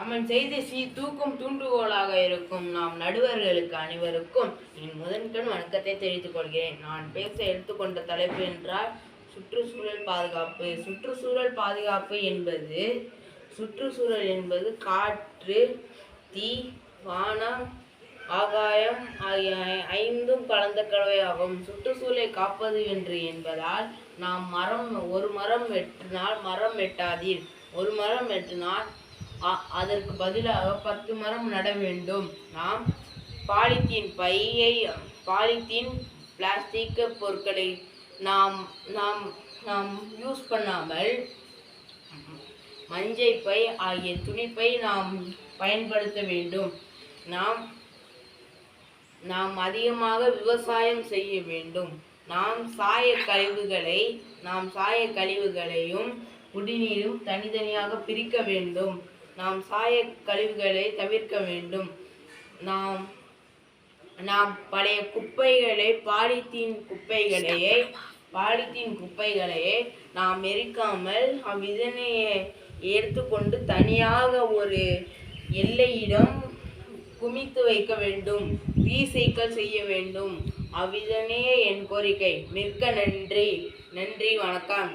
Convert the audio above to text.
அவன் செய்த தூக்கும் தூண்டுகோலாக இருக்கும் நாம் நடுவர்களுக்கு அனைவருக்கும் என் முதன்கண் வணக்கத்தை தெரிவித்துக் கொள்கிறேன். நான் பேச எடுத்துக்கொண்ட தலைப்பு என்றால் சுற்றுச்சூழல் பாதுகாப்பு. சுற்றுச்சூழல் பாதுகாப்பு சுற்றுச்சூழல் என்பது காற்று, தீ, வானம், ஆகாயம் ஆகிய ஐந்தும் கலந்த கலவையாகும். சுற்றுச்சூழலை காப்பது என்று என்பதால் நாம் ஒரு மரம் வெட்டினால் மரம் வெட்டாதீர், ஒரு மரம் வெட்டினால் அதற்கு பதிலாக 10 மரம் நட வேண்டும். நாம் பாலித்தீன் பிளாஸ்டிக் பொருட்களை நாம் நாம் நாம் யூஸ் பண்ணாமல் மஞ்சை பை ஆகிய துணிப்பை நாம் பயன்படுத்த வேண்டும். நாம் அதிகமாக விவசாயம் செய்ய வேண்டும். நாம் சாய கழிவுகளையும் குடிநீரும் தனித்தனியாக பிரிக்க வேண்டும். நாம் சாய கழிவுகளை தவிர்க்க வேண்டும். நாம் பழைய பாலித்தீன் குப்பைகளையே நாம் எரிக்காமல் அவ்விதனையை எடுத்துக்கொண்டு தனியாக ஒரு எல்லையிடம் குமித்து வைக்க வேண்டும், ரீசைக்கிள் செய்ய வேண்டும். அவ்விதனையே என் கோரிக்கை. மிக்க நன்றி, வணக்கம்.